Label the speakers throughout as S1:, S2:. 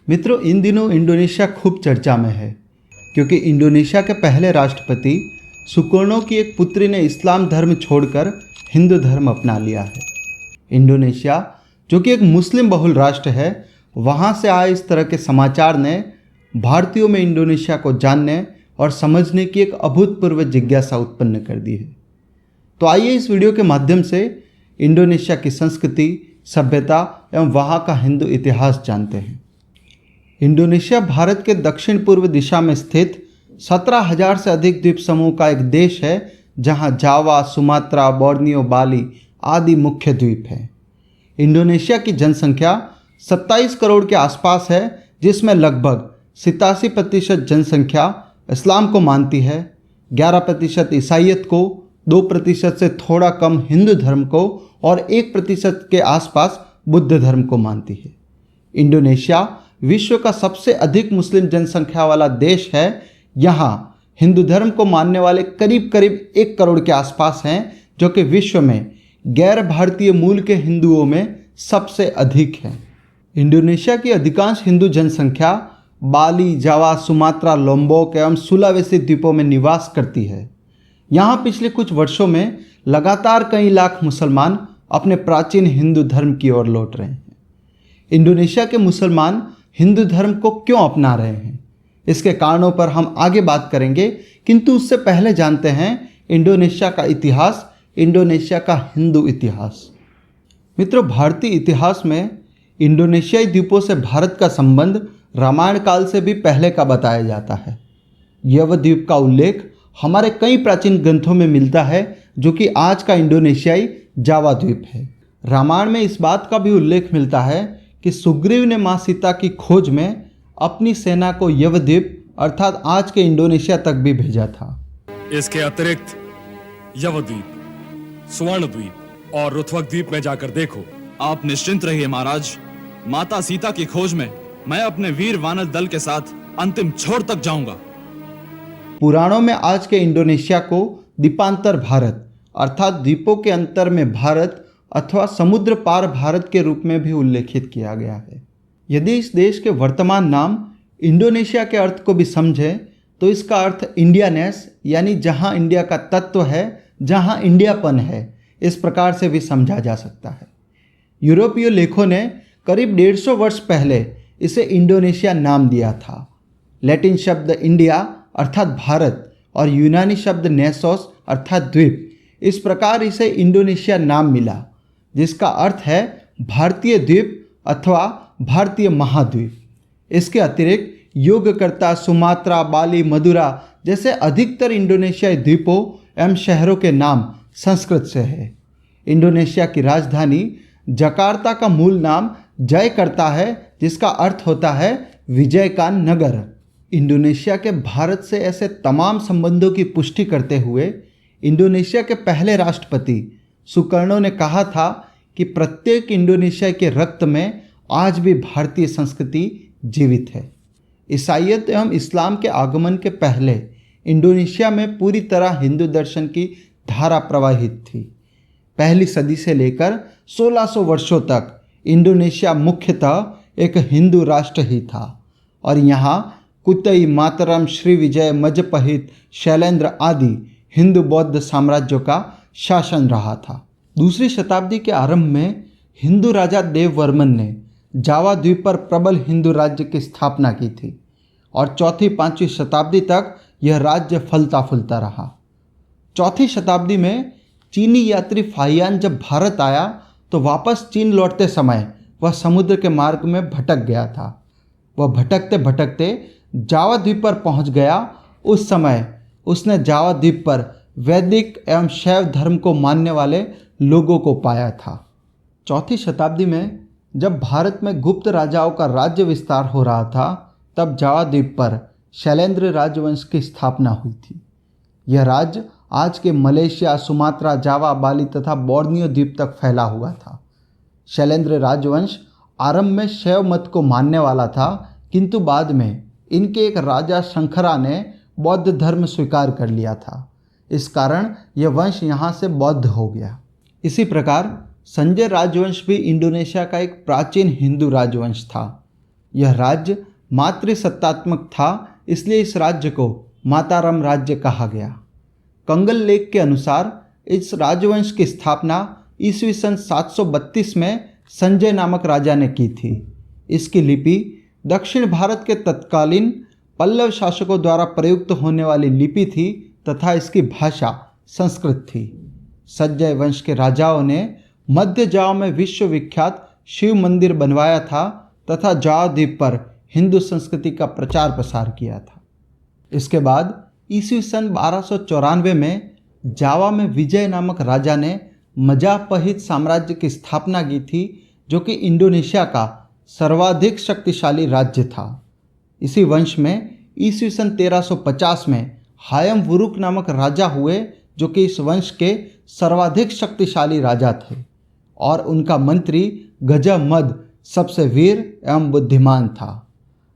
S1: मित्रों, इन दिनों इंडोनेशिया खूब चर्चा में है क्योंकि इंडोनेशिया के पहले राष्ट्रपति सुकर्णो की एक पुत्री ने इस्लाम धर्म छोड़कर हिंदू धर्म अपना लिया है। इंडोनेशिया, जो कि एक मुस्लिम बहुल राष्ट्र है, वहाँ से आए इस तरह के समाचार ने भारतीयों में इंडोनेशिया को जानने और समझने की एक अभूतपूर्व जिज्ञासा उत्पन्न कर दी है। तो आइए इस वीडियो के माध्यम से इंडोनेशिया की संस्कृति, सभ्यता एवं वहाँ का हिंदू इतिहास जानते हैं। इंडोनेशिया भारत के दक्षिण पूर्व दिशा में स्थित 17,000 से अधिक द्वीप समूह का एक देश है, जहां जावा, सुमात्रा, बोर्नियो, बाली आदि मुख्य द्वीप हैं। इंडोनेशिया की जनसंख्या 27 करोड़ के आसपास है, जिसमें लगभग 87% जनसंख्या इस्लाम को मानती है, 11% ईसाईयत को, 2% से थोड़ा कम हिंदू धर्म को और 1% के आसपास बुद्ध धर्म को मानती है। इंडोनेशिया विश्व का सबसे अधिक मुस्लिम जनसंख्या वाला देश है। यहाँ हिंदू धर्म को मानने वाले करीब 1 करोड़ के आसपास हैं, जो कि विश्व में गैर भारतीय मूल के हिंदुओं में सबसे अधिक है। इंडोनेशिया की अधिकांश हिंदू जनसंख्या बाली, जावा, सुमात्रा, लोम्बोक एवं सुलावेसी द्वीपों में निवास करती है। यहाँ पिछले कुछ वर्षों में लगातार कई लाख मुसलमान अपने प्राचीन हिंदू धर्म की ओर लौट रहे हैं। इंडोनेशिया के मुसलमान हिंदू धर्म को क्यों अपना रहे हैं, इसके कारणों पर हम आगे बात करेंगे, किंतु उससे पहले जानते हैं इंडोनेशिया का इतिहास, इंडोनेशिया का हिंदू इतिहास। मित्रों, भारतीय इतिहास में इंडोनेशियाई द्वीपों से भारत का संबंध रामायण काल से भी पहले का बताया जाता है। यव द्वीप का उल्लेख हमारे कई प्राचीन ग्रंथों में मिलता है, जो कि आज का इंडोनेशियाई जावा द्वीप है। रामायण में इस बात का भी उल्लेख मिलता है कि सुग्रीव ने माँ सीता की खोज में अपनी सेना को यवद्वीप अर्थात आज के इंडोनेशिया तक भी भेजा था।
S2: इसके अतिरिक्त यवद्वीप, स्वर्णद्वीप और रुथवक द्वीप में जाकर देखो।
S3: आप निश्चिंत रहिए महाराज, माता सीता की खोज में मैं अपने वीर वानर दल के साथ अंतिम छोर तक जाऊंगा।
S1: पुराणों में आज के इंडोनेशिया को द्वीपांतर भारत अर्थात द्वीपों के अंतर में भारत अथवा समुद्र पार भारत के रूप में भी उल्लेखित किया गया है। यदि इस देश के वर्तमान नाम इंडोनेशिया के अर्थ को भी समझें तो इसका अर्थ इंडियानेस यानी जहां इंडिया का तत्व है, जहां इंडियापन है, इस प्रकार से भी समझा जा सकता है। यूरोपीय लेखों ने करीब 150 वर्ष पहले इसे इंडोनेशिया नाम दिया था। लैटिन शब्द इंडिया अर्थात भारत और यूनानी शब्द नेसोस अर्थात द्वीप, इस प्रकार इसे इंडोनेशिया नाम मिला, जिसका अर्थ है भारतीय द्वीप अथवा भारतीय महाद्वीप। इसके अतिरिक्त योगकर्ता, सुमात्रा, बाली, मदुरा जैसे अधिकतर इंडोनेशियाई द्वीपों एवं शहरों के नाम संस्कृत से है। इंडोनेशिया की राजधानी जकार्ता का मूल नाम जयकर्ता है, जिसका अर्थ होता है विजय का नगर। इंडोनेशिया के भारत से ऐसे तमाम संबंधों की पुष्टि करते हुए इंडोनेशिया के पहले राष्ट्रपति सुकर्णो ने कहा था कि प्रत्येक इंडोनेशिया के रक्त में आज भी भारतीय संस्कृति जीवित है। ईसाईयत एवं इस्लाम के आगमन के पहले इंडोनेशिया में पूरी तरह हिंदू दर्शन की धारा प्रवाहित थी। पहली सदी से लेकर 1600 वर्षों तक इंडोनेशिया मुख्यतः एक हिंदू राष्ट्र ही था और यहाँ कुतई, मातरम, श्रीविजय, मजपहित, शैलेंद्र आदि हिंदू बौद्ध साम्राज्यों का शासन रहा था। दूसरी शताब्दी के आरंभ में हिंदू राजा देववर्मन ने जावा द्वीप पर प्रबल हिंदू राज्य की स्थापना की थी और चौथी 5वीं शताब्दी तक यह राज्य फलता फूलता रहा। चौथी शताब्दी में चीनी यात्री फाहियान जब भारत आया तो वापस चीन लौटते समय वह समुद्र के मार्ग में भटक गया था। वह भटकते भटकते जावा द्वीप पर पहुंच गया। उस समय उसने जावा द्वीप पर वैदिक एवं शैव धर्म को मानने वाले लोगों को पाया था। चौथी शताब्दी में जब भारत में गुप्त राजाओं का राज्य विस्तार हो रहा था, तब जावा द्वीप पर शैलेंद्र राजवंश की स्थापना हुई थी। यह राज्य आज के मलेशिया, सुमात्रा, जावा, बाली तथा बोर्नियो द्वीप तक फैला हुआ था। शैलेंद्र राजवंश आरंभ में शैव मत को मानने वाला था, किंतु बाद में इनके एक राजा शंखरा ने बौद्ध धर्म स्वीकार कर लिया था। इस कारण यह वंश यहाँ से बौद्ध हो गया। इसी प्रकार संजय राजवंश भी इंडोनेशिया का एक प्राचीन हिंदू राजवंश था। यह राज्य मातृसत्तात्मक था, इसलिए इस राज्य को मातारम राज्य कहा गया। कंगल लेख के अनुसार इस राजवंश की स्थापना ईस्वी सन 732 में संजय नामक राजा ने की थी। इसकी लिपि दक्षिण भारत के तत्कालीन पल्लव शासकों द्वारा प्रयुक्त होने वाली लिपि थी तथा इसकी भाषा संस्कृत थी। संजय वंश के राजाओं ने मध्य जाव में विश्वविख्यात शिव मंदिर बनवाया था तथा जाव द्वीप पर हिंदू संस्कृति का प्रचार प्रसार किया था। इसके बाद ईस्वी सन 1294 में जावा में विजय नामक राजा ने मजापहित साम्राज्य की स्थापना की थी, जो कि इंडोनेशिया का सर्वाधिक शक्तिशाली राज्य था। इसी वंश में ईस्वी सन 1350 में हायम वुरुक नामक राजा हुए, जो कि इस वंश के सर्वाधिक शक्तिशाली राजा थे, और उनका मंत्री गजमद सबसे वीर एवं बुद्धिमान था।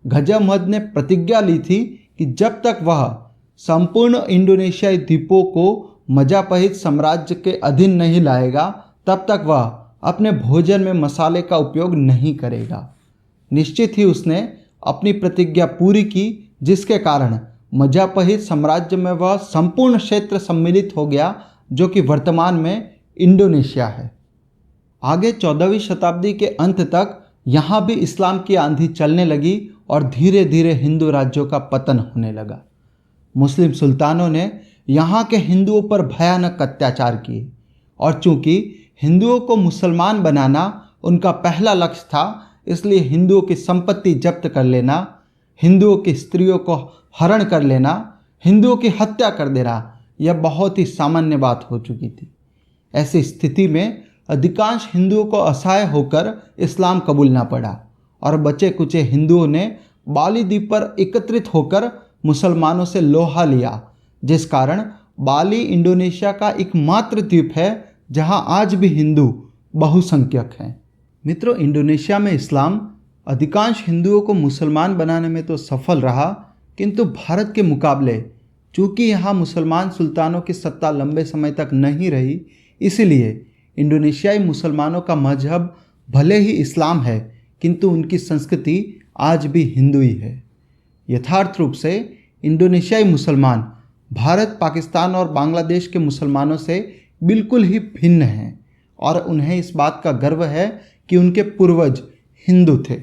S1: गजमद ने प्रतिज्ञा ली थी कि जब तक वह संपूर्ण इंडोनेशियाई द्वीपों को मजापहित साम्राज्य के अधीन नहीं लाएगा, तब तक वह अपने भोजन में मसाले का उपयोग नहीं करेगा। निश्चित ही उसने अपनी प्रतिज्ञा पूरी की, जिसके कारण मजापहित साम्राज्य में वह संपूर्ण क्षेत्र सम्मिलित हो गया, जो कि वर्तमान में इंडोनेशिया है। आगे 14वीं शताब्दी के अंत तक यहाँ भी इस्लाम की आंधी चलने लगी और धीरे धीरे हिंदू राज्यों का पतन होने लगा। मुस्लिम सुल्तानों ने यहाँ के हिंदुओं पर भयानक अत्याचार किए, और चूंकि हिंदुओं को मुसलमान बनाना उनका पहला लक्ष्य था, इसलिए हिंदुओं की संपत्ति जब्त कर लेना, हिंदुओं की स्त्रियों को हरण कर लेना, हिंदुओं की हत्या कर देना, यह बहुत ही सामान्य बात हो चुकी थी। ऐसी स्थिति में अधिकांश हिंदुओं को असहाय होकर इस्लाम कबूलना पड़ा, और बचे कुचे हिंदुओं ने बाली द्वीप पर एकत्रित होकर मुसलमानों से लोहा लिया, जिस कारण बाली इंडोनेशिया का एकमात्र द्वीप है जहां आज भी हिंदू बहुसंख्यक हैं। मित्रों, इंडोनेशिया में इस्लाम अधिकांश हिंदुओं को मुसलमान बनाने में तो सफल रहा, किंतु भारत के मुकाबले चूँकि यहाँ मुसलमान सुल्तानों की सत्ता लंबे समय तक नहीं रही, इसलिए इंडोनेशियाई मुसलमानों का मजहब भले ही इस्लाम है, किंतु उनकी संस्कृति आज भी हिंदू ही है। यथार्थ रूप से इंडोनेशियाई मुसलमान भारत, पाकिस्तान और बांग्लादेश के मुसलमानों से बिल्कुल ही भिन्न हैं, और उन्हें इस बात का गर्व है कि उनके पूर्वज हिंदू थे।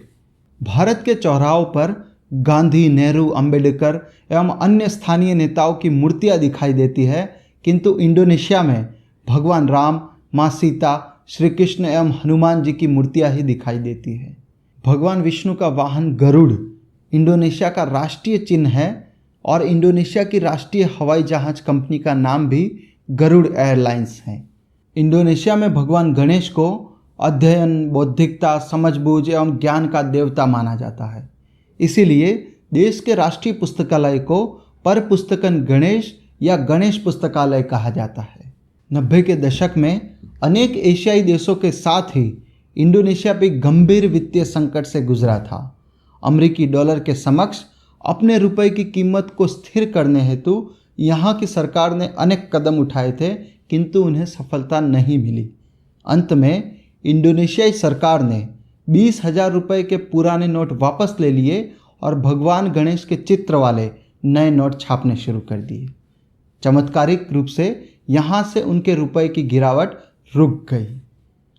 S1: भारत के चौराहों पर गांधी, नेहरू, अंबेडकर एवं अन्य स्थानीय नेताओं की मूर्तियां दिखाई देती है, किंतु इंडोनेशिया में भगवान राम, माँ सीता, श्री कृष्ण एवं हनुमान जी की मूर्तियां ही दिखाई देती है। भगवान विष्णु का वाहन गरुड़ इंडोनेशिया का राष्ट्रीय चिन्ह है, और इंडोनेशिया की राष्ट्रीय हवाई जहाज कंपनी का नाम भी गरुड़ एयरलाइंस है। इंडोनेशिया में भगवान गणेश को अध्ययन, बौद्धिकता, समझबूझ एवं ज्ञान का देवता माना जाता है। इसीलिए देश के राष्ट्रीय पुस्तकालय को पर पुस्तकन गणेश या गणेश पुस्तकालय कहा जाता है। 90 के दशक में अनेक एशियाई देशों के साथ ही इंडोनेशिया भी गंभीर वित्तीय संकट से गुजरा था। अमेरिकी डॉलर के समक्ष अपने रुपए की कीमत को स्थिर करने हेतु यहाँ की सरकार ने अनेक कदम उठाए थे, किंतु उन्हें सफलता नहीं मिली। अंत में इंडोनेशियाई सरकार ने 20,000 रुपये के पुराने नोट वापस ले लिए और भगवान गणेश के चित्र वाले नए नोट छापने शुरू कर दिए। चमत्कारिक रूप से यहाँ से उनके रुपए की गिरावट रुक गई।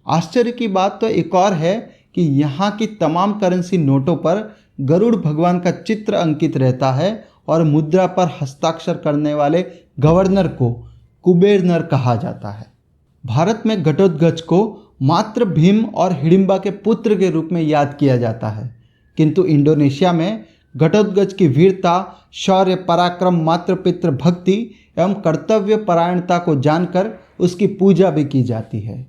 S1: आश्चर्य की बात तो एक और है कि यहाँ की तमाम करेंसी नोटों पर गरुड़ भगवान का चित्र अंकित रहता है, और मुद्रा पर हस्ताक्षर करने वाले गवर्नर को कुबेर नर कहा जाता है। भारत में घटोत्कच को मात्र भीम और हिडिंबा के पुत्र के रूप में याद किया जाता है, किंतु इंडोनेशिया में घटोत्कच की वीरता, शौर्य, पराक्रम, मातृपितृ भक्ति एवं कर्तव्य परायणता को जानकर उसकी पूजा भी की जाती है।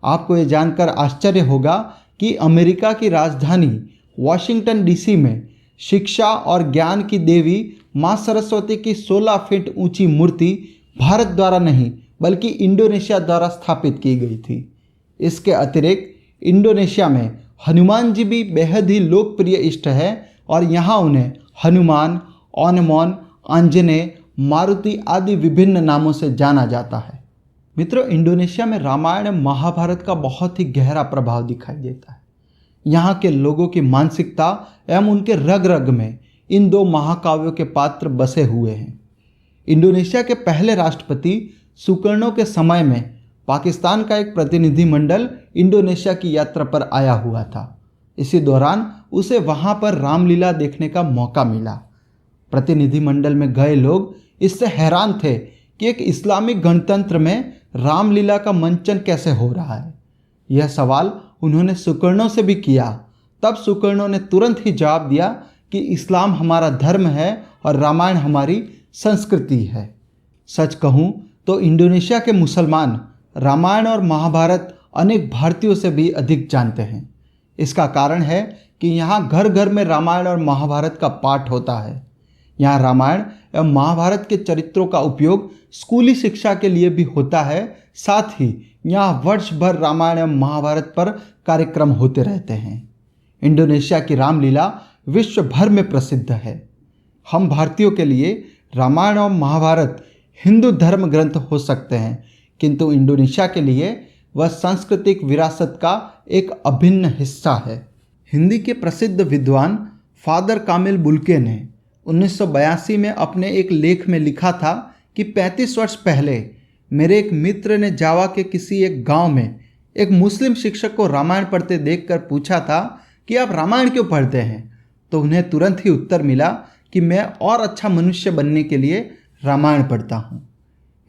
S1: आपको ये जानकर आश्चर्य होगा कि अमेरिका की राजधानी वॉशिंगटन डीसी में शिक्षा और ज्ञान की देवी माँ सरस्वती की 16 फीट ऊंची मूर्ति भारत द्वारा नहीं बल्कि इंडोनेशिया द्वारा स्थापित की गई थी। इसके अतिरिक्त इंडोनेशिया में हनुमान जी भी बेहद ही लोकप्रिय इष्ट है, और यहाँ उन्हें हनुमान, ओनमोन, आंजनेय, मारुति आदि विभिन्न नामों से जाना जाता है। मित्रों, इंडोनेशिया में रामायण महाभारत का बहुत ही गहरा प्रभाव दिखाई देता है। यहाँ के लोगों की मानसिकता एवं उनके रग रग में इन दो महाकाव्यों के पात्र बसे हुए हैं। इंडोनेशिया के पहले राष्ट्रपति सुकर्णो के समय में पाकिस्तान का एक प्रतिनिधिमंडल इंडोनेशिया की यात्रा पर आया हुआ था। इसी दौरान उसे वहाँ पर रामलीला देखने का मौका मिला। प्रतिनिधिमंडल में गए लोग इससे हैरान थे कि एक इस्लामिक गणतंत्र में रामलीला का मंचन कैसे हो रहा है। यह सवाल उन्होंने सुकर्णो से भी किया। तब सुकर्णो ने तुरंत ही जवाब दिया कि इस्लाम हमारा धर्म है और रामायण हमारी संस्कृति है। सच कहूँ तो इंडोनेशिया के मुसलमान रामायण और महाभारत अनेक भारतीयों से भी अधिक जानते हैं। इसका कारण है कि यहाँ घर घर में रामायण और महाभारत का पाठ होता है। यहाँ रामायण एवं महाभारत के चरित्रों का उपयोग स्कूली शिक्षा के लिए भी होता है। साथ ही यहाँ वर्ष भर रामायण एवं महाभारत पर कार्यक्रम होते रहते हैं। इंडोनेशिया की रामलीला विश्व भर में प्रसिद्ध है। हम भारतीयों के लिए रामायण और महाभारत हिंदू धर्म ग्रंथ हो सकते हैं, किंतु इंडोनेशिया के लिए वह सांस्कृतिक विरासत का एक अभिन्न हिस्सा है। हिंदी के प्रसिद्ध विद्वान फादर कामिल बुल्के ने 1982 में अपने एक लेख में लिखा था कि 35 वर्ष पहले मेरे एक मित्र ने जावा के किसी एक गांव में एक मुस्लिम शिक्षक को रामायण पढ़ते देखकर पूछा था कि आप रामायण क्यों पढ़ते हैं। तो उन्हें तुरंत ही उत्तर मिला कि मैं और अच्छा मनुष्य बनने के लिए रामायण पढ़ता हूँ।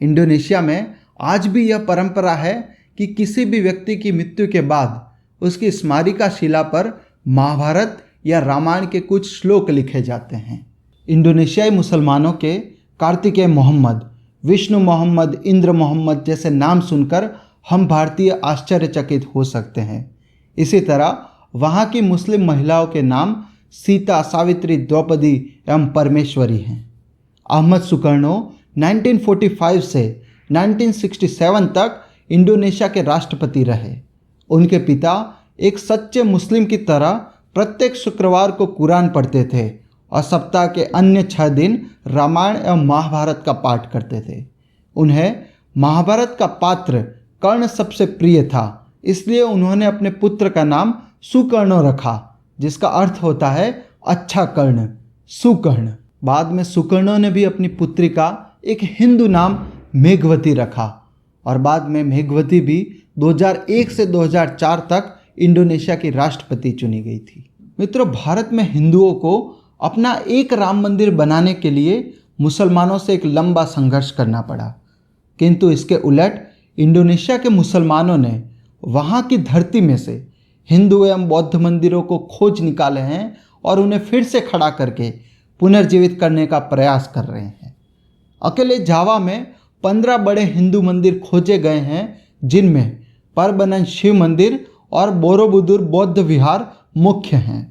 S1: इंडोनेशिया में आज भी यह परंपरा है कि किसी भी व्यक्ति की मृत्यु के बाद उसकी स्मारिका शिला पर महाभारत या रामायण के कुछ श्लोक लिखे जाते हैं। इंडोनेशियाई मुसलमानों के कार्तिकेय मोहम्मद, विष्णु मोहम्मद, इंद्र मोहम्मद जैसे नाम सुनकर हम भारतीय आश्चर्यचकित हो सकते हैं। इसी तरह वहाँ की मुस्लिम महिलाओं के नाम सीता, सावित्री, द्रौपदी एवं परमेश्वरी हैं। अहमद सुकर्णो 1945 से 1967 तक इंडोनेशिया के राष्ट्रपति रहे। उनके पिता एक सच्चे मुस्लिम की तरह प्रत्येक शुक्रवार को कुरान पढ़ते थे और सप्ताह के अन्य 6 दिन रामायण एवं महाभारत का पाठ करते थे। उन्हें महाभारत का पात्र कर्ण सबसे प्रिय था, इसलिए उन्होंने अपने पुत्र का नाम सुकर्णो रखा, जिसका अर्थ होता है अच्छा कर्ण, सुकर्ण। बाद में सुकर्णो ने भी अपनी पुत्री का एक हिंदू नाम मेघवती रखा और बाद में मेघवती भी 2001 से 2004 तक इंडोनेशिया की राष्ट्रपति चुनी गई थी। मित्रों, भारत में हिंदुओं को अपना एक राम मंदिर बनाने के लिए मुसलमानों से एक लंबा संघर्ष करना पड़ा, किंतु इसके उलट इंडोनेशिया के मुसलमानों ने वहाँ की धरती में से हिंदू एवं बौद्ध मंदिरों को खोज निकाले हैं और उन्हें फिर से खड़ा करके पुनर्जीवित करने का प्रयास कर रहे हैं। अकेले जावा में 15 बड़े हिंदू मंदिर खोजे गए हैं, जिनमें परबनन शिव मंदिर और बोरोबुदुर बौद्ध विहार मुख्य हैं।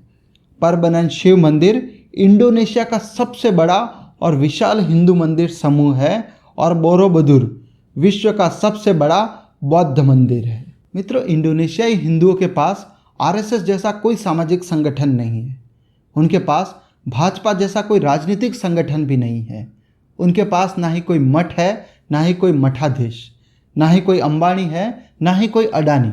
S1: परबनन शिव मंदिर इंडोनेशिया का सबसे बड़ा और विशाल हिंदू मंदिर समूह है और बोरोबुदुर विश्व का सबसे बड़ा बौद्ध मंदिर है। मित्रों, इंडोनेशियाई हिंदुओं के पास आरएसएस जैसा कोई सामाजिक संगठन नहीं है। उनके पास भाजपा जैसा कोई राजनीतिक संगठन भी नहीं है। उनके पास ना ही कोई मठ है, ना ही कोई मठाधीश, ना ही कोई अंबानी है, ना ही कोई अडानी।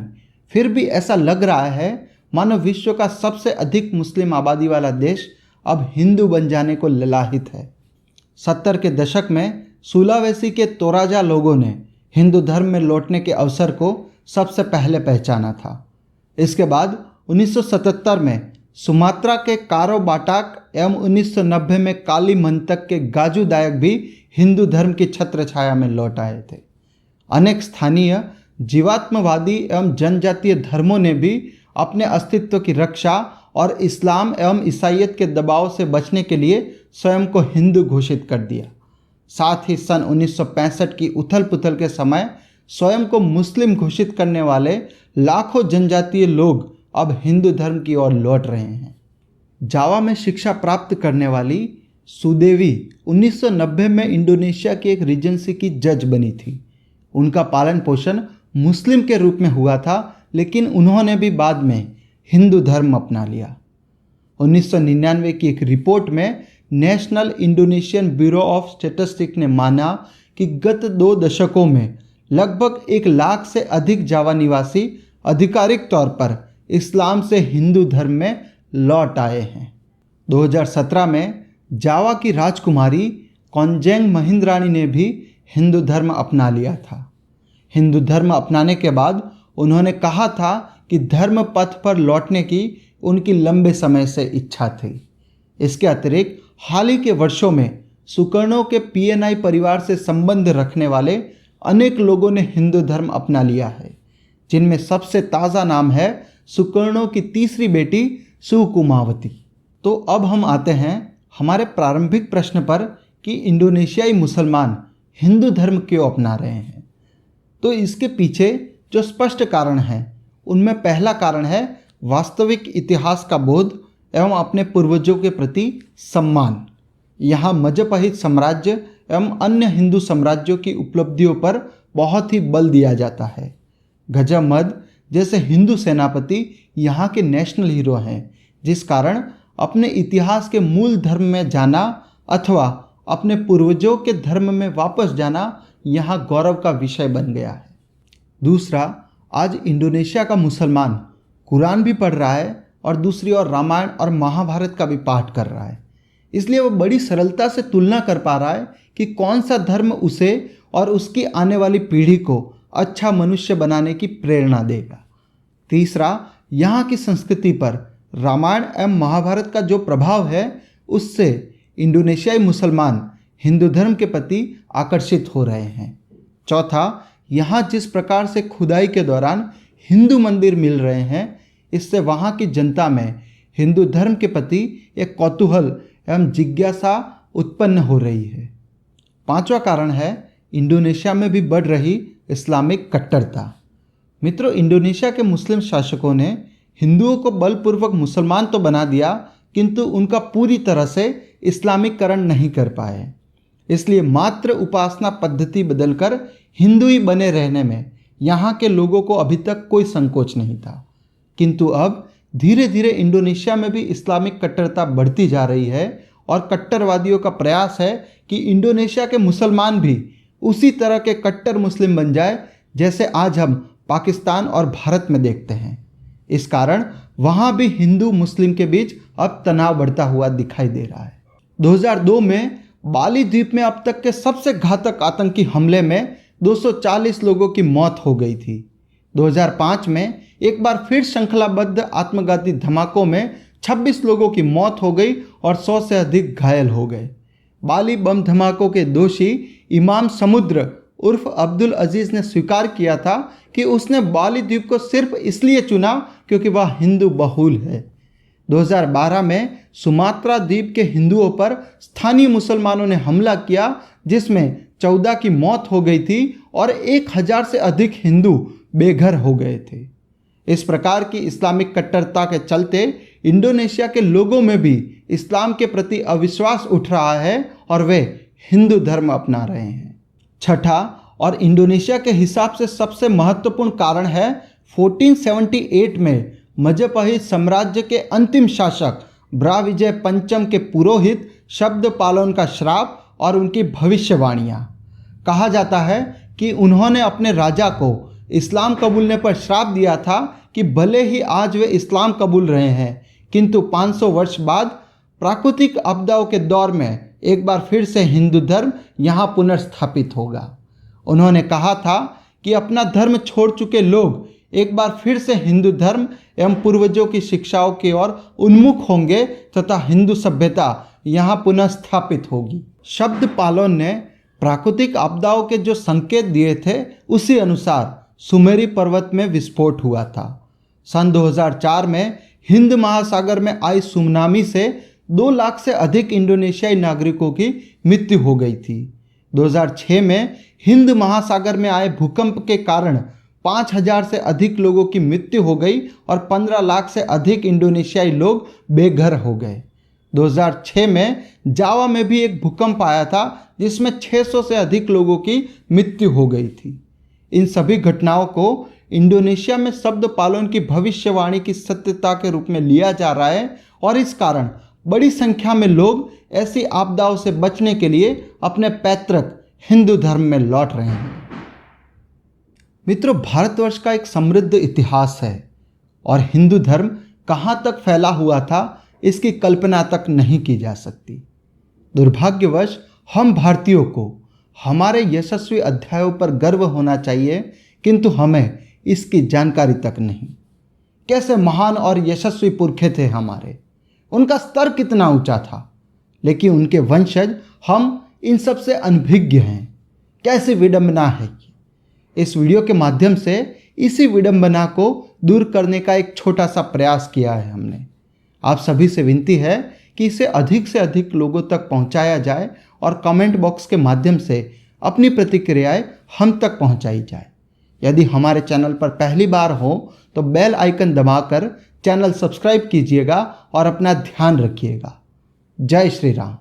S1: फिर भी ऐसा लग रहा है मानो विश्व का सबसे अधिक मुस्लिम आबादी वाला देश अब हिंदू बन जाने को ललाहित है। 70 के दशक में सुलावेसी के तोराजा लोगों ने हिंदू धर्म में लौटने के अवसर को सबसे पहले पहचाना था। इसके बाद 1977 में सुमात्रा के कारो बाटाक एवं 1990 में काली मंतक के गाजू दायक भी हिंदू धर्म की छत्र छाया में लौट आए थे। अनेक स्थानीय जीवात्मवादी एवं जनजातीय धर्मों ने भी अपने अस्तित्व की रक्षा और इस्लाम एवं ईसाइयत के दबाव से बचने के लिए स्वयं को हिंदू घोषित कर दिया। साथ ही सन 1965 की उथल पुथल के समय स्वयं को मुस्लिम घोषित करने वाले लाखों जनजातीय लोग अब हिंदू धर्म की ओर लौट रहे हैं। जावा में शिक्षा प्राप्त करने वाली सुदेवी 1990 में इंडोनेशिया की एक रीजेंसी की जज बनी थी। उनका पालन पोषण मुस्लिम के रूप में हुआ था, लेकिन उन्होंने भी बाद में हिंदू धर्म अपना लिया। 1999 की एक रिपोर्ट में national Indonesian bureau of statistics ने माना कि गत 2 दशकों में लगभग 1 लाख से अधिक जावा निवासी आधिकारिक तौर पर इस्लाम से हिंदू धर्म में लौट आए हैं। 2017 में जावा की राजकुमारी कोंजेंग महिंद्रानी ने भी हिंदू धर्म अपना लिया था। हिंदू धर्म अपनाने के बाद उन्होंने कहा था कि धर्म पथ पर लौटने की उनकी लंबे समय से इच्छा थी। इसके अतिरिक्त हाल ही के वर्षों में सुकर्णों के पीएनआई परिवार से संबंध रखने वाले अनेक लोगों ने हिंदू धर्म अपना लिया है, जिनमें सबसे ताज़ा नाम है सुकर्णों की तीसरी बेटी सुकुमावती। तो अब हम आते हैं हमारे प्रारंभिक प्रश्न पर कि इंडोनेशियाई मुसलमान हिंदू धर्म क्यों अपना रहे हैं। तो इसके पीछे जो स्पष्ट कारण हैं उनमें पहला कारण है वास्तविक इतिहास का बोध एवं अपने पूर्वजों के प्रति सम्मान। यहाँ मजपहित साम्राज्य एवं अन्य हिंदू साम्राज्यों की उपलब्धियों पर बहुत ही बल दिया जाता है। गजमद जैसे हिंदू सेनापति यहाँ के नेशनल हीरो हैं, जिस कारण अपने इतिहास के मूल धर्म में जाना अथवा अपने पूर्वजों के धर्म में वापस जाना यहाँ गौरव का विषय बन गया है। दूसरा, आज इंडोनेशिया का मुसलमान कुरान भी पढ़ रहा है और दूसरी ओर रामायण और महाभारत का भी पाठ कर रहा है। इसलिए वो बड़ी सरलता से तुलना कर पा रहा है कि कौन सा धर्म उसे और उसकी आने वाली पीढ़ी को अच्छा मनुष्य बनाने की प्रेरणा देगा। तीसरा, यहाँ की संस्कृति पर रामायण एवं महाभारत का जो प्रभाव है उससे इंडोनेशियाई मुसलमान हिंदू धर्म के प्रति आकर्षित हो रहे हैं। चौथा, यहाँ जिस प्रकार से खुदाई के दौरान हिंदू मंदिर मिल रहे हैं, इससे वहाँ की जनता में हिंदू धर्म के प्रति एक कौतूहल एवं जिज्ञासा उत्पन्न हो रही है। पांचवा कारण है इंडोनेशिया में भी बढ़ रही इस्लामिक कट्टरता। मित्रों, इंडोनेशिया के मुस्लिम शासकों ने हिंदुओं को बलपूर्वक मुसलमान तो बना दिया, किंतु उनका पूरी तरह से इस्लामीकरण नहीं कर पाए। इसलिए मात्र उपासना पद्धति बदलकर हिंदू ही बने रहने में यहाँ के लोगों को अभी तक कोई संकोच नहीं था। किंतु अब धीरे धीरे इंडोनेशिया में भी इस्लामिक कट्टरता बढ़ती जा रही है और कट्टरवादियों का प्रयास है कि इंडोनेशिया के मुसलमान भी उसी तरह के कट्टर मुस्लिम बन जाए जैसे आज हम पाकिस्तान और भारत में देखते हैं। इस कारण वहाँ भी हिंदू मुस्लिम के बीच अब तनाव बढ़ता हुआ दिखाई दे रहा है। 2002 में बाली द्वीप में अब तक के सबसे घातक आतंकी हमले में 240 लोगों की मौत हो गई थी। 2005 में एक बार फिर श्रृंखलाबद्ध आत्मघाती धमाकों में 26 लोगों की मौत हो गई और 100 से अधिक घायल हो गए। बाली बम धमाकों के दोषी इमाम समुद्र उर्फ अब्दुल अजीज़ ने स्वीकार किया था कि उसने बाली द्वीप को सिर्फ इसलिए चुना क्योंकि वह हिंदू बहुल है। 2012 में सुमात्रा द्वीप के हिंदुओं पर स्थानीय मुसलमानों ने हमला किया, जिसमें 14 की मौत हो गई थी और 1000 से अधिक हिंदू बेघर हो गए थे। इस प्रकार की इस्लामिक कट्टरता के चलते इंडोनेशिया के लोगों में भी इस्लाम के प्रति अविश्वास उठ रहा है और वे हिंदू धर्म अपना रहे हैं। छठा और इंडोनेशिया के हिसाब से सबसे महत्वपूर्ण कारण है 1478 में मजपहित साम्राज्य के अंतिम शासक ब्राविजय पंचम के पुरोहित शब्द पालोन का श्राप और उनकी भविष्यवाणियाँ। कहा जाता है कि उन्होंने अपने राजा को इस्लाम कबूलने पर श्राप दिया था कि भले ही आज वे इस्लाम कबूल रहे हैं, किंतु 500 वर्ष बाद प्राकृतिक आपदाओं के दौर में एक बार फिर से हिंदू धर्म यहाँ पुनर्स्थापित होगा। उन्होंने कहा था कि अपना धर्म छोड़ चुके लोग एक बार फिर से हिंदू धर्म एवं पूर्वजों की शिक्षाओं की ओर उन्मुख होंगे तथा हिंदू सभ्यता यहाँ पुनः स्थापित होगी। शब्द पालोन ने प्राकृतिक आपदाओं के जो संकेत दिए थे उसी अनुसार सुमेरी पर्वत में विस्फोट हुआ था। सन 2004 में हिंद महासागर में आई सुनामी से 2 लाख से अधिक इंडोनेशियाई नागरिकों की मृत्यु हो गई थी। 2006 में हिंद महासागर में आए भूकंप के कारण 5000 से अधिक लोगों की मृत्यु हो गई और 15 लाख से अधिक इंडोनेशियाई लोग बेघर हो गए। 2006 में जावा में भी एक भूकंप आया था जिसमें 600 से अधिक लोगों की मृत्यु हो गई थी। इन सभी घटनाओं को इंडोनेशिया में शब्द पालोन की भविष्यवाणी की सत्यता के रूप में लिया जा रहा है और इस कारण बड़ी संख्या में लोग ऐसी आपदाओं से बचने के लिए अपने पैतृक हिंदू धर्म में लौट रहे हैं। मित्रों, भारतवर्ष का एक समृद्ध इतिहास है और हिंदू धर्म कहाँ तक फैला हुआ था इसकी कल्पना तक नहीं की जा सकती। दुर्भाग्यवश हम भारतीयों को हमारे यशस्वी अध्यायों पर गर्व होना चाहिए, किंतु हमें इसकी जानकारी तक नहीं। कैसे महान और यशस्वी पुरखे थे हमारे, उनका स्तर कितना ऊंचा था, लेकिन उनके वंशज हम इन सब से अनभिज्ञ हैं। कैसी विडंबना है। इस वीडियो के माध्यम से इसी विडंबना को दूर करने का एक छोटा सा प्रयास किया है हमने। आप सभी से विनती है कि इसे अधिक से अधिक लोगों तक पहुंचाया जाए और कमेंट बॉक्स के माध्यम से अपनी प्रतिक्रियाएं हम तक पहुंचाई जाए। यदि हमारे चैनल पर पहली बार हो तो बेल आइकन दबाकर चैनल सब्सक्राइब कीजिएगा और अपना ध्यान रखिएगा। जय श्री राम।